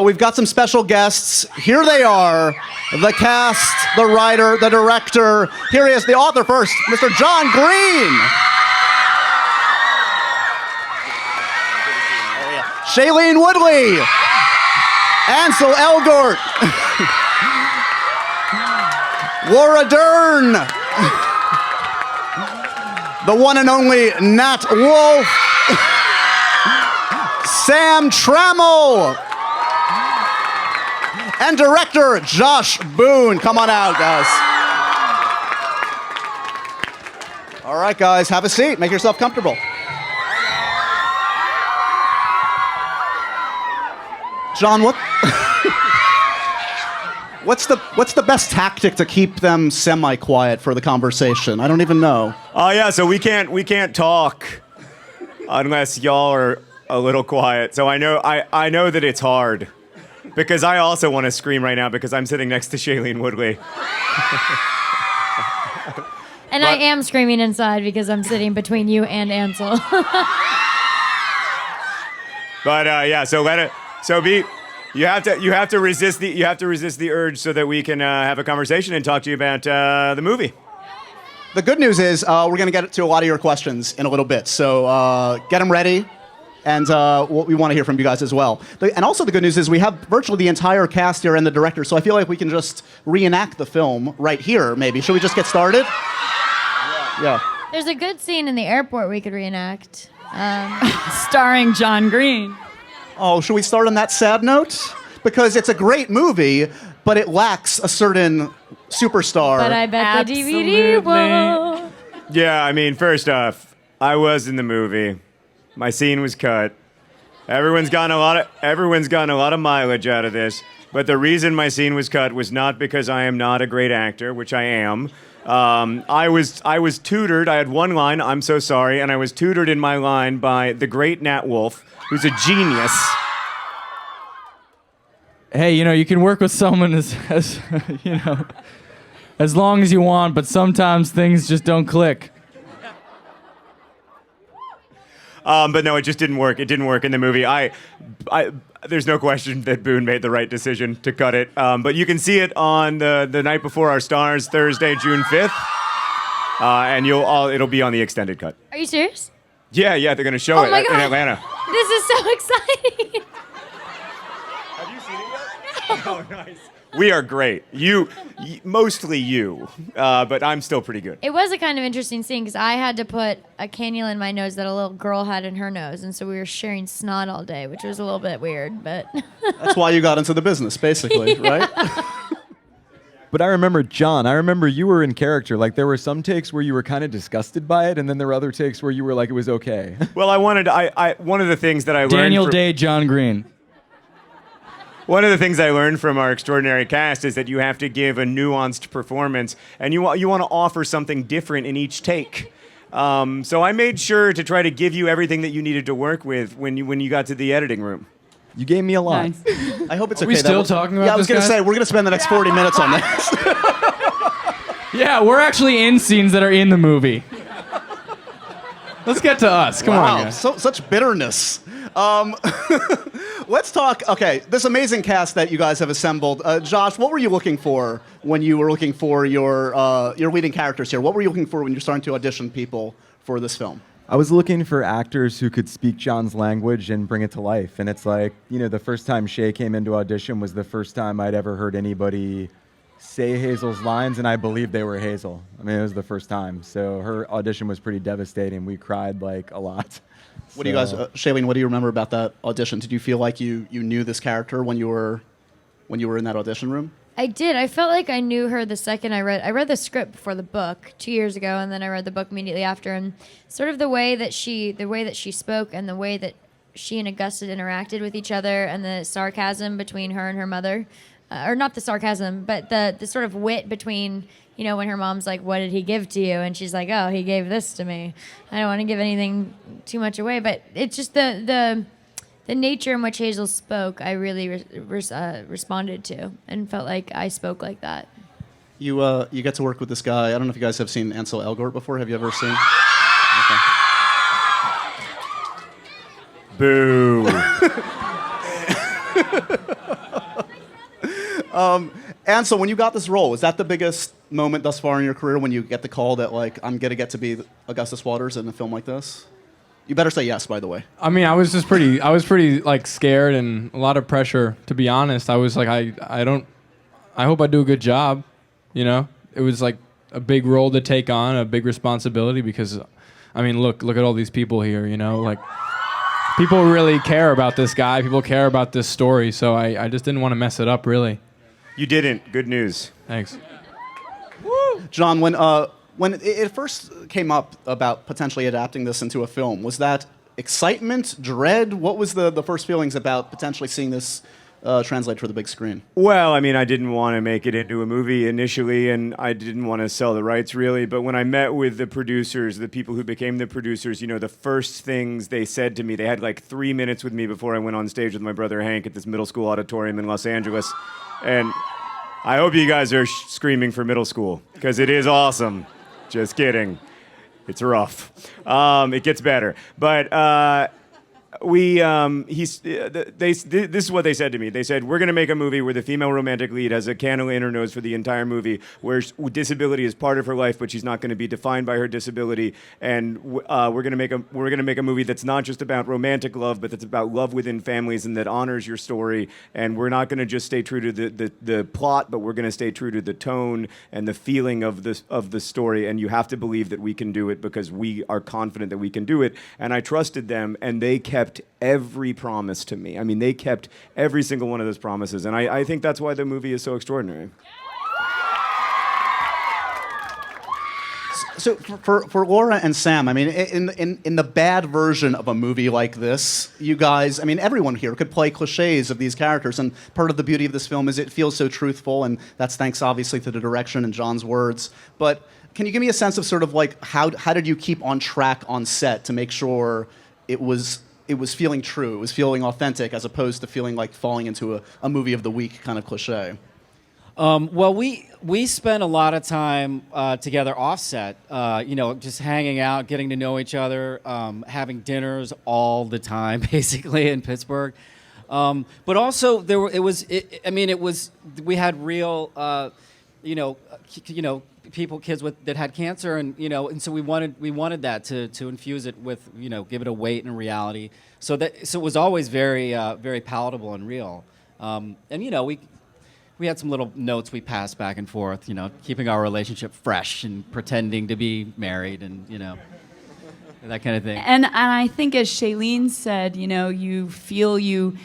We've got some special guests. Here they are, the cast, the writer, the director. Here he is, the author first, Mr. John Green. Shailene Woodley. Ansel Elgort. Laura Dern. The one and only Nat Wolff. Sam Trammell. And director Josh Boone. Come on out, guys. All right, guys, have a seat. Make yourself comfortable. John, what's the best tactic to keep them semi-quiet for the conversation? I don't even know. Oh yeah, so we can't talk unless y'all are a little quiet. So I know that it's hard because I also want to scream right now because I'm sitting next to Shailene Woodley. And I am screaming inside because I'm sitting between you and Ansel. But yeah, you have to resist the urge so that we can have a conversation and talk to you about the movie. The good news is we're going to get to a lot of your questions in a little bit, so get them ready, and we want to hear from you guys as well. And also the good news is we have virtually the entire cast here and the director, so I feel like we can just reenact the film right here, maybe. Should we just get started? Yeah. There's a good scene in the airport we could reenact. Starring John Green. Oh, should we start on that sad note? Because it's a great movie, but it lacks a certain superstar. But I bet Absolutely. the DVD won't. Yeah, I mean, first off, I was in the movie. My scene was cut. Everyone's gotten a lot of mileage out of this. But the reason my scene was cut was not because I am not a great actor, which I am. I was tutored. I had one line, "I'm so sorry," and I was tutored in my line by the great Nat Wolff, who's a genius. Hey, you can work with someone as as long as you want, but sometimes things just don't click. But no, it just didn't work. It didn't work in the movie. There's no question that Boone made the right decision to cut it. But you can see it on the Night Before Our Stars, Thursday, June 5th. And it'll be on the extended cut. Are you serious? Yeah, they're going to show it my in God. Atlanta. This is so exciting. Have you seen it yet? Oh, nice. We are great. Mostly you, but I'm still pretty good. It was a kind of interesting scene because I had to put a cannula in my nose that a little girl had in her nose, and so we were sharing snot all day, which was a little bit weird, but... That's why you got into the business, basically, right? But I remember you were in character. Like, there were some takes where you were kind of disgusted by it, and then there were other takes where you were like, it was okay. Well, one of the things that I learned... Daniel Day, John Green. One of the things I learned from our extraordinary cast is that you have to give a nuanced performance, and you want to offer something different in each take. So I made sure to try to give you everything that you needed to work with when you got to the editing room. You gave me a lot. Nice. I hope it's Are okay. we still talking about Yeah, I was this, going to guys? say, we're going to spend the next 40 minutes on this. Yeah, we're actually in scenes that are in the movie. Let's get to us. Come on, guys. Such bitterness. Let's talk. Okay, this amazing cast that you guys have assembled. Josh, what were you looking for when you were looking for your leading characters here? What were you looking for when you're starting to audition people for this film? I was looking for actors who could speak John's language and bring it to life. And it's like, the first time Shay came into audition was the first time I'd ever heard anybody say Hazel's lines, and I believed they were Hazel. I mean, it was the first time. So her audition was pretty devastating. We cried like a lot. What do you guys, Shailene, what do you remember about that audition? Did you feel like you knew this character when you were in that audition room? I did. I felt like I knew her the second I read the script before the book 2 years ago, and then I read the book immediately after. And sort of the way that she spoke, and the way that she and Augusta interacted with each other, and the sarcasm between her and her mother, or not the sarcasm, but the sort of wit between, when her mom's like, "What did he give to you?" and she's like, "Oh, he gave this to me." I don't want to give anything too much away, but it's just the nature in which Hazel spoke, I really responded to and felt like I spoke like that. You get to work with this guy. I don't know if you guys have seen Ansel Elgort before. Have you ever seen? Okay. Boo. And so when you got this role, is that the biggest moment thus far in your career when you get the call that, like, I'm going to get to be Augustus Waters in a film like this? You better say yes, by the way. I mean, I was pretty like scared and a lot of pressure, to be honest. I was like, I hope I do a good job, you know? It was like a big role to take on, a big responsibility because, I mean, look at all these people here, you know? Like, people really care about this guy. People care about this story, so I just didn't want to mess it up, really. You didn't. Good news. Thanks. John, when it first came up about potentially adapting this into a film, was that excitement, dread? What was the first feelings about potentially seeing this translate for the big screen? Well, I mean, I didn't want to make it into a movie initially, and I didn't want to sell the rights really. But when I met with the producers, the people who became the producers, you know, the first things they said to me, they had like 3 minutes with me before I went on stage with my brother Hank at this middle school auditorium in Los Angeles. And I hope you guys are screaming for middle school, because it is awesome. Just kidding. It's rough. It gets better. But this is what they said to me. They said, we're going to make a movie where the female romantic lead has a cannula in her nose for the entire movie, where disability is part of her life, but she's not going to be defined by her disability. And we're going to make a movie that's not just about romantic love, but that's about love within families and that honors your story. And we're not going to just stay true to the plot, but we're going to stay true to the tone and the feeling of the story. And you have to believe that we can do it because we are confident that we can do it. And I trusted them, and they kept every promise to me. I mean, they kept every single one of those promises, and I think that's why the movie is so extraordinary. So for Laura and Sam, I mean, in the bad version of a movie like this, you guys, I mean, everyone here could play cliches of these characters, and part of the beauty of this film is it feels so truthful, and that's thanks obviously to the direction and John's words. But can you give me a sense of sort of like how did you keep on track on set to make sure it was feeling true, it was feeling authentic, as opposed to feeling like falling into a movie of the week kind of cliche? Well, we spent a lot of time together offset, you know, just hanging out, getting to know each other, having dinners all the time, basically in Pittsburgh. But also we had real, kids that had cancer, and so we wanted that to infuse it with, give it a weight and reality. So it was always very very palatable and real. We had some little notes we passed back and forth, keeping our relationship fresh and pretending to be married and, that kind of thing. And I think, as Shailene said, you feel you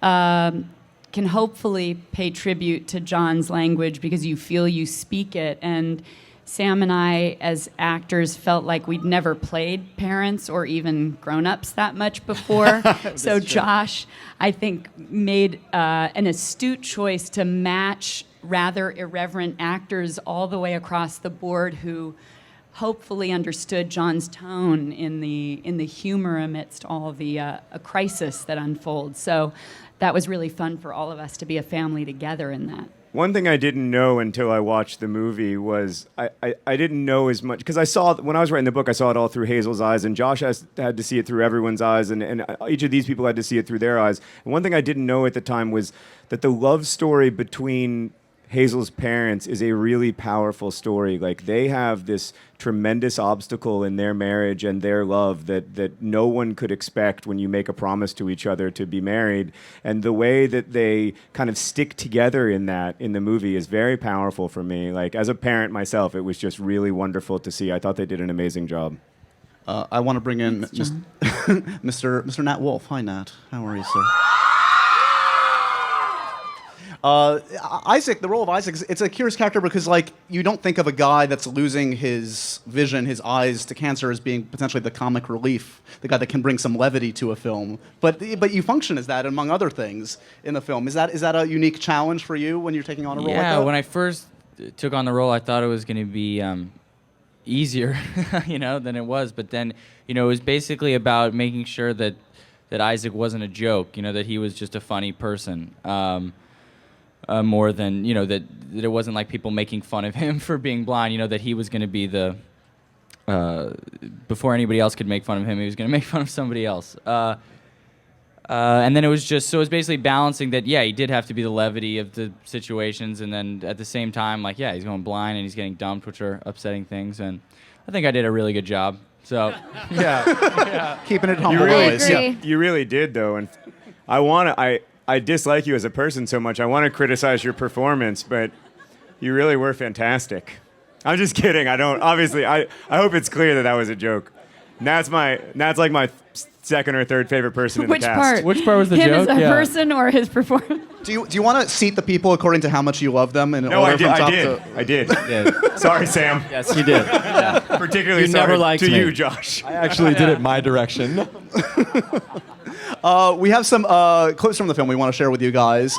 can hopefully pay tribute to John's language because you feel you speak it. And Sam and I, as actors, felt like we'd never played parents or even grown-ups that much before. So Josh, I think, made an astute choice to match rather irreverent actors all the way across the board who hopefully understood John's tone in the humor amidst all the a crisis that unfolds. So that was really fun for all of us to be a family together in that. One thing I didn't know until I watched the movie was I didn't know as much, because I saw, when I was writing the book, I saw it all through Hazel's eyes, and Josh had to see it through everyone's eyes, and each of these people had to see it through their eyes. And one thing I didn't know at the time was that the love story between Hazel's parents is a really powerful story. Like, they have this tremendous obstacle in their marriage and their love that no one could expect when you make a promise to each other to be married. And the way that they kind of stick together in the movie is very powerful for me. Like, as a parent myself, it was just really wonderful to see. I thought they did an amazing job. I want to bring in Mr. Nat Wolff. Hi, Nat. How are you, sir? Isaac, the role of Isaac, it's a curious character because, like, you don't think of a guy that's losing his vision, his eyes to cancer, as being potentially the comic relief, the guy that can bring some levity to a film. But you function as that, among other things, in the film. Is that a unique challenge for you when you're taking on a role like that? Yeah, when I first took on the role, I thought it was going to be easier, than it was. But then, it was basically about making sure that Isaac wasn't a joke, that he was just a funny person. More than, that it wasn't like people making fun of him for being blind, that he was going to be before anybody else could make fun of him, he was going to make fun of somebody else. And then it was basically balancing that, yeah, he did have to be the levity of the situations, and then at the same time, like, yeah, he's going blind and he's getting dumped, which are upsetting things, and I think I did a really good job. So, yeah. Keeping it humble. I always. agree. You really did, though, and I dislike you as a person so much. I want to criticize your performance, but you really were fantastic. I'm just kidding. I don't. Obviously, I hope it's clear that was a joke. Nat's like my second or third favorite person in Which the cast. part? Which part was the Him joke? as a Yeah. person or his performance? Do you want to seat the people according to how much you love them? In No, order I did. from top I did. Sorry, Sam. Yes, you did. Yeah. Particularly You sorry never liked to me. you, Josh. I actually did it my direction. We have some clips from the film we want to share with you guys.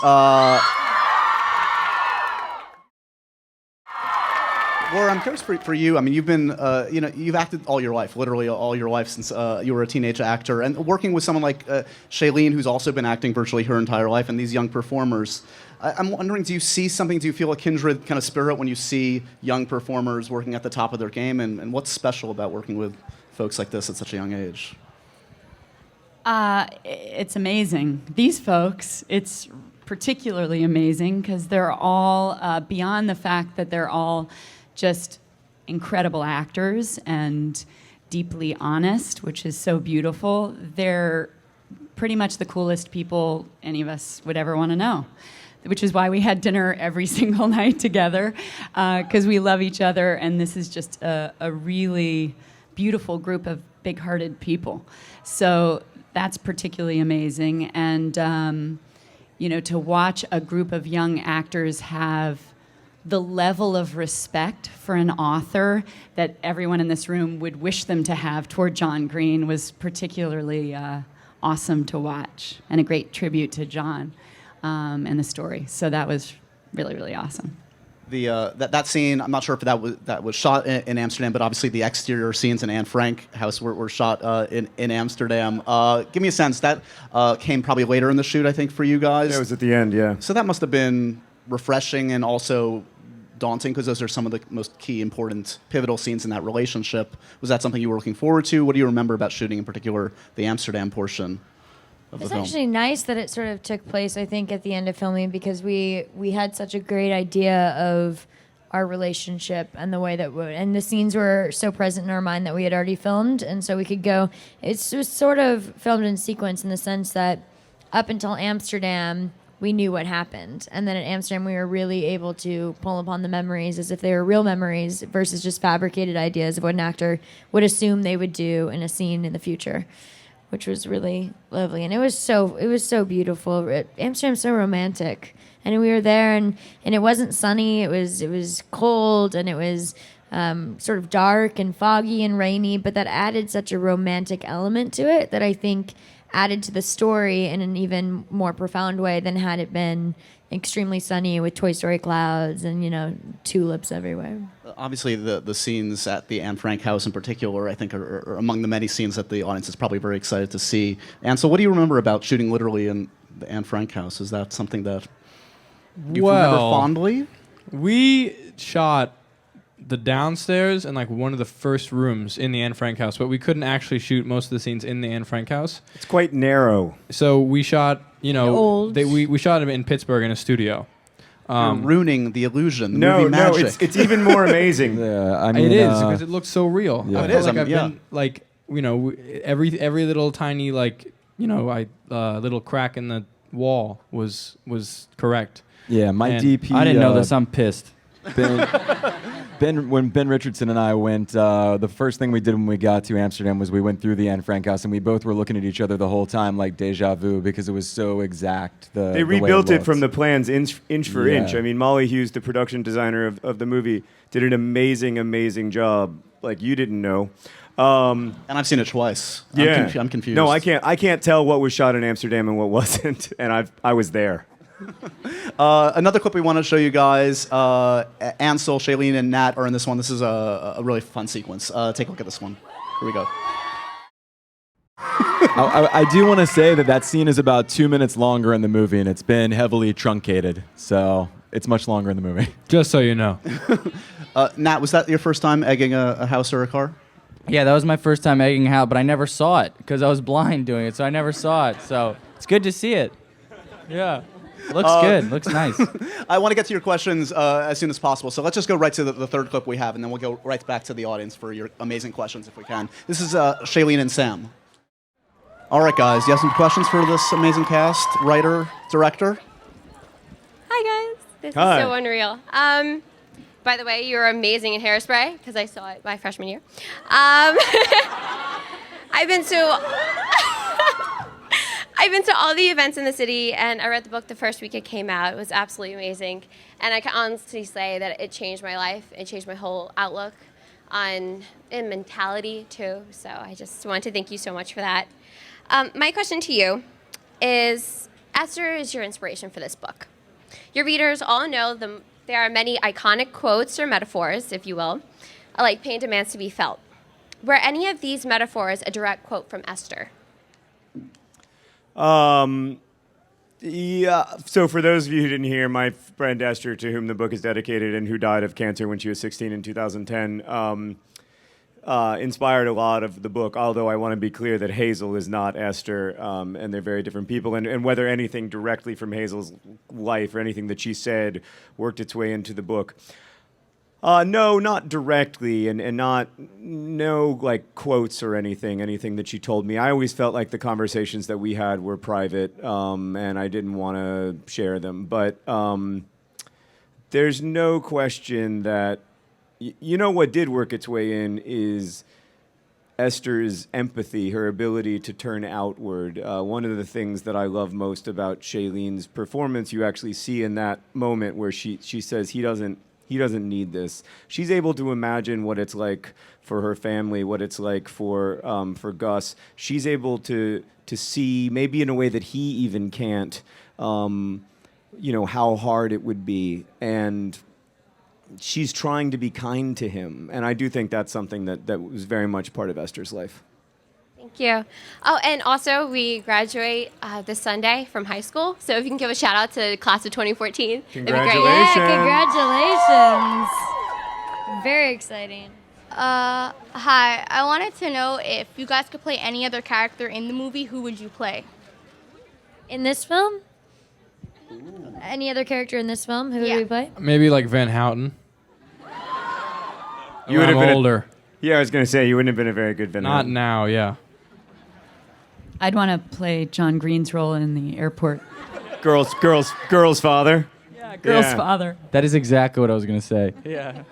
Laura, I'm curious for you. I mean, you've been, you've acted all your life, literally all your life since you were a teenage actor, and working with someone like Shailene, who's also been acting virtually her entire life, and these young performers. I'm wondering, do you feel a kindred kind of spirit when you see young performers working at the top of their game, and what's special about working with folks like this at such a young age? It's amazing. These folks, it's particularly amazing because they're all, beyond the fact that they're all just incredible actors and deeply honest, which is so beautiful, they're pretty much the coolest people any of us would ever want to know. Which is why we had dinner every single night together, because we love each other, and this is just a really beautiful group of big-hearted people. So that's particularly amazing, and to watch a group of young actors have the level of respect for an author that everyone in this room would wish them to have toward John Green was particularly awesome to watch, and a great tribute to John and the story. So that was really, really awesome. That scene, I'm not sure if that was shot in Amsterdam, but obviously the exterior scenes in Anne Frank house were shot in Amsterdam. Give me a sense, that came probably later in the shoot, I think, for you guys. It was at the end, yeah. So that must have been refreshing and also daunting, because those are some of the most key, important, pivotal scenes in that relationship. Was that something you were looking forward to? What do you remember about shooting, in particular, the Amsterdam portion of the It's film? actually nice that it sort of took place, I think, at the end of filming, because we had such a great idea of our relationship and the way that and the scenes were so present in our mind that we had already filmed, and so we could go. It was sort of filmed in sequence in the sense that up until Amsterdam, we knew what happened, and then at Amsterdam, we were really able to pull upon the memories as if they were real memories versus just fabricated ideas of what an actor would assume they would do in a scene in the future, which was really lovely. And it was so beautiful. Amsterdam's so romantic. And we were there, and it wasn't sunny. It was cold, and it was sort of dark and foggy and rainy, but that added such a romantic element to it that I think added to the story in an even more profound way than had it been extremely sunny with Toy Story clouds and, tulips everywhere. Obviously, the scenes at the Anne Frank house in particular, I think, are among the many scenes that the audience is probably very excited to see. And so what do you remember about shooting literally in the Anne Frank house? Is that something that you remember fondly? We shot the downstairs and like one of the first rooms in the Anne Frank house, but we couldn't actually shoot most of the scenes in the Anne Frank house. It's quite narrow. So we shot, Old. we shot them in Pittsburgh in a studio. You're ruining the illusion, the No, movie magic. it's even more amazing. Yeah, I mean, It is because it looks so real. Yeah. I It feel is, like I I've mean, been every little tiny little crack in the wall was correct. yeah, my And DP. I didn't know this. I'm pissed. When Ben Richardson and I went, the first thing we did when we got to Amsterdam was we went through the Anne Frank house, and we both were looking at each other the whole time like deja vu because it was so exact. They rebuilt it from the looked. plans inch for Yeah. inch. I mean, Molly Hughes, the production designer of the movie, did an amazing job. Like you didn't know. And I've seen it twice. Yeah, I'm confused. No, I can't tell what was shot in Amsterdam and what wasn't, and I was there. Another clip we want to show you guys. Ansel, Shailene, and Nat are in this one. This is a really fun sequence. Take a look at this one. Here we go. I do want to say that scene is about 2 minutes longer in the movie, and it's been heavily truncated, so it's much longer in the movie. Just so you know. Nat, was that your first time egging a house or a car? Yeah, that was my first time egging out, but I never saw it because I was blind doing it, so I never saw it. So It's good to see it. Yeah. Looks good. Looks nice. I want to get to your questions as soon as possible, so let's just go right to the third clip we have, and then we'll go right back to the audience for your amazing questions if we can. This is Shailene and Sam. All right, guys, you have some questions for this amazing cast, writer, director? Hi guys, this Hi. is so unreal. By the way, you're amazing in Hairspray because I saw it my freshman year. I've been to I've been to all the events in the city, and I read the book the first week it came out. It was absolutely amazing, and I can honestly say that it changed my life. It changed my whole outlook on and mentality too. So I just want to thank you so much for that. My question to you is: Esther is your inspiration for this book. Your readers all know there are many iconic quotes or metaphors, if you will, like pain demands to be felt. Were any of these metaphors a direct quote from Esther? Yeah. So for those of you who didn't hear, my friend Esther, to whom the book is dedicated and who died of cancer when she was 16 in 2010, inspired a lot of the book, although I want to be clear that Hazel is not Esther, and they're very different people. And whether anything directly from Hazel's life or anything that she said worked its way into the book. No, not directly, and no like quotes or anything that she told me. I always felt like the conversations that we had were private, and I didn't want to share them. But there's no question that, you know, what did work its way in is Esther's empathy, her ability to turn outward. One of the things that I love most about Shailene's performance, you actually see in that moment where she says he doesn't need this. She's able to imagine what it's like for her family, what it's like for Gus. She's able to see, maybe in a way that he even can't, how hard it would be. And she's trying to be kind to him. And I do think that's something that was very much part of Esther's life. Thank you. Oh, and also we graduate this Sunday from high school. So if you can give a shout out to class of 2014, that'd be great. Congratulations. Yeah, congratulations. Very exciting. Hi. I wanted to know if you guys could play any other character in the movie, who would you play? In this film? Any other character in this film? Who Yeah. would we play? Maybe like Van Houten. You would I'm have been older. Yeah, I was going to say, you wouldn't have been a very good villain. Not now, yeah. I'd want to play John Green's role in the airport. Girl's father. Yeah, girl's Yeah. father. That is exactly what I was going to say. Yeah,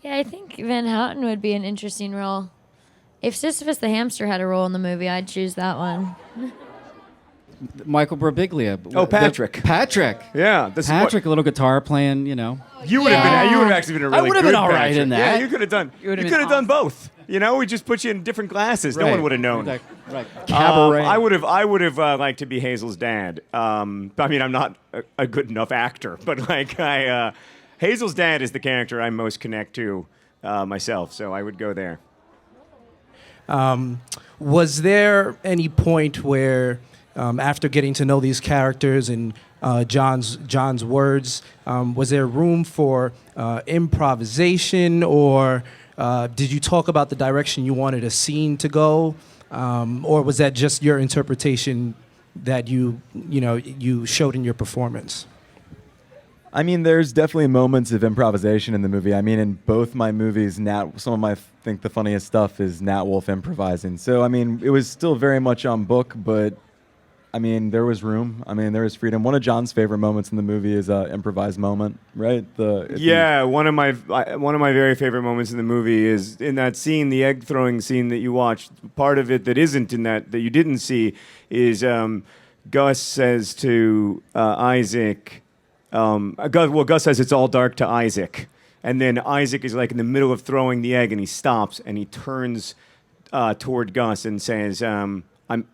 I think Van Houten would be an interesting role. If Sisyphus the hamster had a role in the movie, I'd choose that one. Michael Birbiglia. Oh, Patrick. Patrick. Yeah, this Patrick, a little guitar playing, You would have been. You would have actually been a really I would have good been all right Patrick. in that. Yeah, you could have done. You would've could been have done both. We just put you in different glasses. No Right. one would have known. Right. Cabaret. I would have liked to be Hazel's dad. I mean, I'm not a good enough actor, but Hazel's dad is the character I most connect to myself, so I would go there. Was there any point where, after getting to know these characters and John's words, was there room for improvisation, or did you talk about the direction you wanted a scene to go, or was that just your interpretation that you showed in your performance? I mean, there's definitely moments of improvisation in the movie. I mean, in both my movies, some of my think the funniest stuff is Nat Wolff improvising. So, I mean, it was still very much on book, but I mean, there was room. I mean, there was freedom. One of John's favorite moments in the movie is an improvised moment, right? One of my very favorite moments in the movie is in that scene, the egg throwing scene that you watched. Part of it that isn't in that you didn't see is Gus says to Isaac. Gus says it's all dark to Isaac, and then Isaac is like in the middle of throwing the egg, and he stops and he turns toward Gus and says,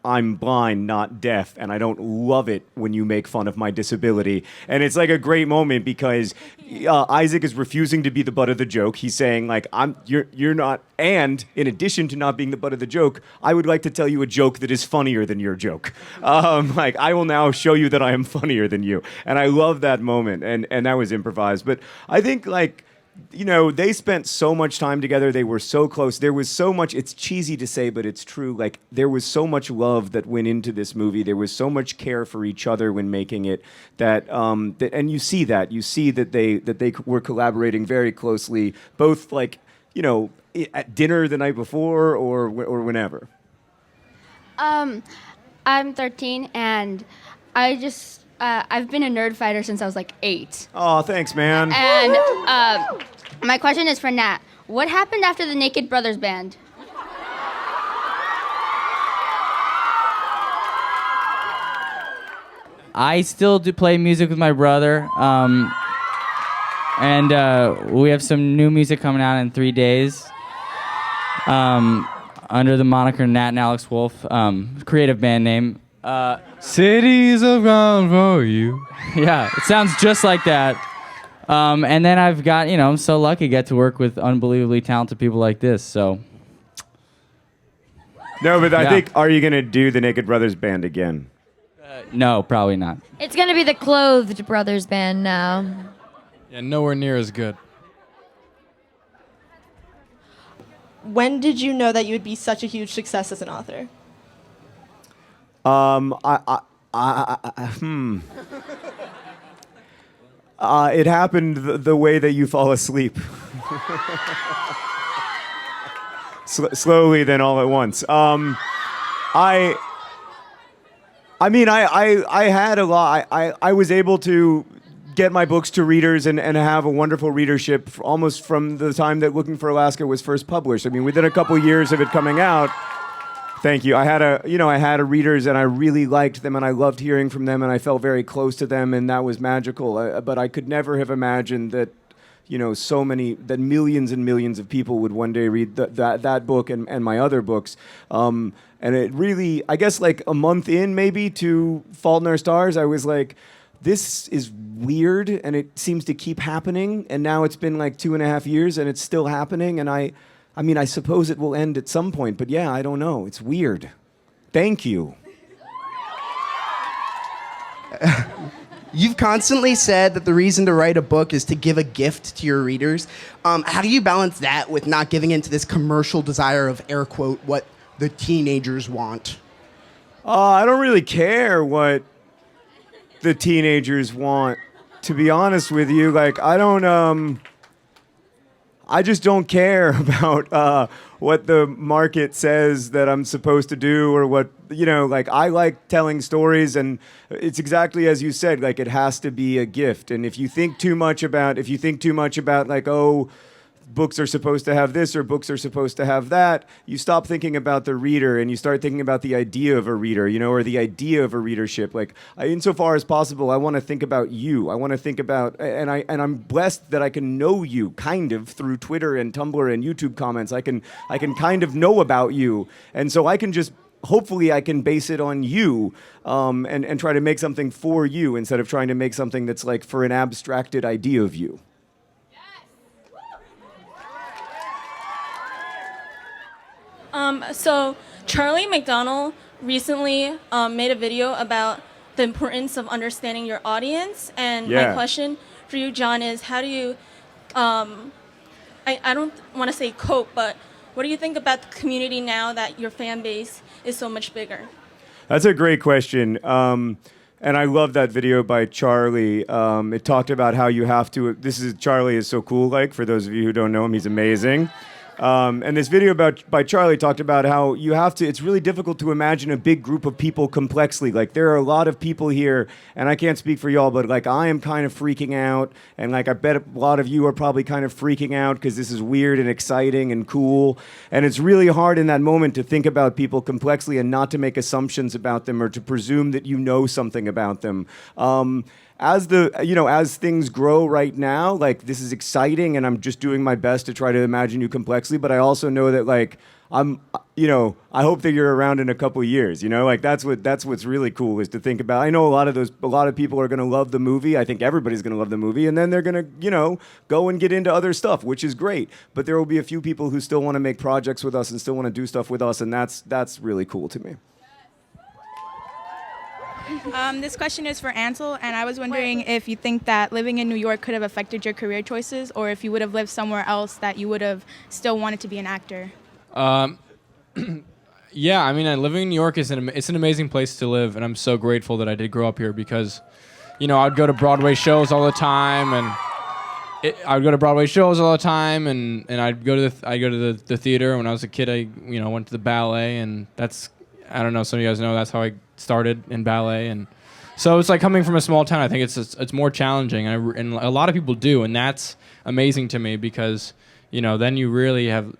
I'm blind, not deaf, and I don't love it when you make fun of my disability. And it's like a great moment because Isaac is refusing to be the butt of the joke. He's saying like, you're not, and in addition to not being the butt of the joke, I would like to tell you a joke that is funnier than your joke. I will now show you that I am funnier than you. And I love that moment, and that was improvised. But I think they spent so much time together. They were so close. There was so much, it's cheesy to say, but it's true. Like, there was so much love that went into this movie. There was so much care for each other when making it and you see that. You see that they were collaborating very closely, both like, at dinner the night before or whenever. I'm 13, and I've been a nerd fighter since I was like 8. Oh, thanks, man. And my question is for Nat. What happened after the Naked Brothers band? I still do play music with my brother, and we have some new music coming out in 3 days. Under the moniker Nat and Alex Wolf, creative band name. Cities of gone for you. Yeah, it sounds just like that. And then I've got, I'm so lucky to get to work with unbelievably talented people like this. So. No, but I Yeah. think, are you going to do the Naked Brothers band again? No, probably not. It's gonna be the Clothed Brothers band now. Yeah, nowhere near as good. When did you know that you would be such a huge success as an author? It happened the way that you fall asleep. Slowly, then all at once. I had a lot. I was able to get my books to readers and have a wonderful readership almost from the time that Looking for Alaska was first published. I mean, within a couple years of it coming out. Thank you. I had a readers, and I really liked them, and I loved hearing from them, and I felt very close to them, and that was magical. But I could never have imagined that, that millions and millions of people would one day read that book and my other books. And it really, I guess, like a month in maybe to Fault in Our Stars, I was like, this is weird, and it seems to keep happening. And now it's been like 2.5 years, and it's still happening. And I suppose it will end at some point, but yeah, I don't know. It's weird. Thank you. You've constantly said that the reason to write a book is to give a gift to your readers. How do you balance that with not giving into this commercial desire of, air quote, what the teenagers want? I don't really care what the teenagers want, to be honest with you. Like, I just don't care about what the market says that I'm supposed to do or what, I like telling stories, and it's exactly as you said, like, it has to be a gift. And if you think too much about like, oh, books are supposed to have this or books are supposed to have that, you stop thinking about the reader and you start thinking about the idea of a reader, or the idea of a readership. Like, insofar as possible, I want to think about you. I want to think about, and I'm blessed that I can know you kind of through Twitter and Tumblr and YouTube comments. I can kind of know about you, and so I can just. Hopefully I can base it on you and try to make something for you instead of trying to make something that's like for an abstracted idea of you. So Charlie McDonnell recently made a video about the importance of understanding your audience. And my question for you, John, is how do you, I don't want to say cope, but what do you think about the community now that your fan base is so much bigger? That's a great question. And I love that video by Charlie. It talked about how you have to, Charlie is so cool, like, for those of you who don't know him, he's amazing. And this video by Charlie talked about how you have to, it's really difficult to imagine a big group of people complexly. Like, there are a lot of people here, and I can't speak for y'all, but like, I am kind of freaking out, and like, I bet a lot of you are probably kind of freaking out because this is weird and exciting and cool. And it's really hard in that moment to think about people complexly and not to make assumptions about them or to presume that you know something about them. As things grow right now, like, this is exciting, and I'm just doing my best to try to imagine you complexly. But I also know that, like, I hope that you're around in a couple years. Like, that's what's really cool is to think about. I know a lot of people are gonna love the movie. I think everybody's gonna love the movie, and then they're gonna, go and get into other stuff, which is great. But there will be a few people who still want to make projects with us and still want to do stuff with us, and that's really cool to me. This question is for Ansel, and I was wondering if you think that living in New York could have affected your career choices, or if you would have lived somewhere else that you would have still wanted to be an actor. Yeah, I mean, living in New York is it's an amazing place to live, and I'm so grateful that I did grow up here because, you know, I'd go to Broadway shows all the time, and I'd go to Broadway shows all the time, and I'd go to the theater. When I was a kid, I went to the ballet, and that's, I don't know, some of you guys know that's how I started in ballet, and so it's like coming from a small town. I think it's more challenging, and a lot of people do, and that's amazing to me because, you know, then you really have,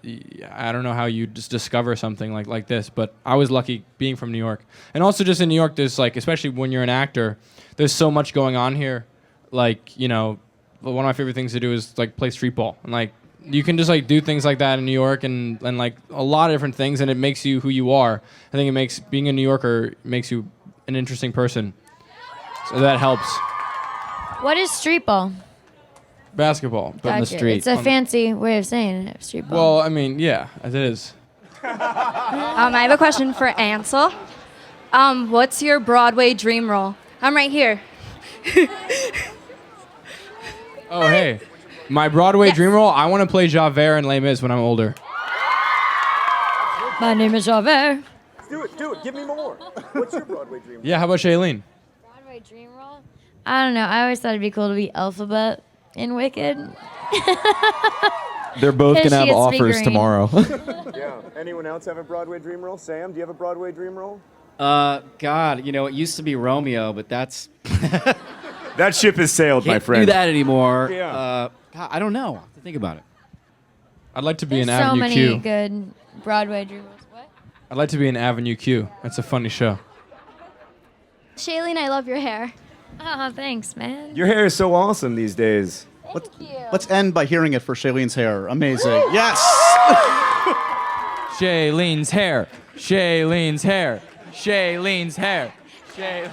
I don't know how you just discover something like this, but I was lucky being from New York. And also just in New York, there's like, especially when you're an actor, there's so much going on here. Like, you know, one of my favorite things to do is like play street ball. And like, you can just like do things like that in New York and like a lot of different things, and it makes you who you are. I think it makes, being a New Yorker makes you an interesting person. So that helps. What is street ball? Basketball, but in the Gotcha. street. It's a fancy way of saying it, street ball. Well, I mean, yeah, it is. I have a question for Ansel. What's your Broadway dream role? I'm right here. Oh, hey. My Broadway dream role, I want to play Javert in Les Mis when I'm older. My name is Javert. Do it. Give me more. What's your Broadway dream? Yeah, how about Shailene? Broadway dream role? I don't know. I always thought it'd be cool to be Alphabet in Wicked. They're both going to have She gets offers green. tomorrow. Yeah. Anyone else have a Broadway dream role? Sam, do you have a Broadway dream role? God, you know, it used to be Romeo, but that's That ship has sailed, my can't friend. do that anymore. Yeah. God, I don't know. I have to think about it. I'd like to be There's in so Avenue many Q. good Broadway dream roles. What? I'd like to be in Avenue Q. That's a funny show. Shailene, I love your hair. Oh, thanks, man. Your hair is so awesome these days. Let's end by hearing it for Shailene's hair. Amazing. Yes. Shailene's hair. Shailene's hair. Shailene's hair. Shailene's hair.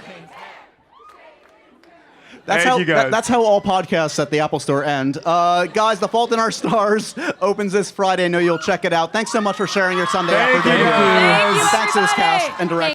Thank you, guys. That's how all podcasts at the Apple Store end. Guys, The Fault in Our Stars opens this Friday. I know you'll check it out. Thanks so much for sharing your Sunday afternoon. you. And thanks to this cast and director.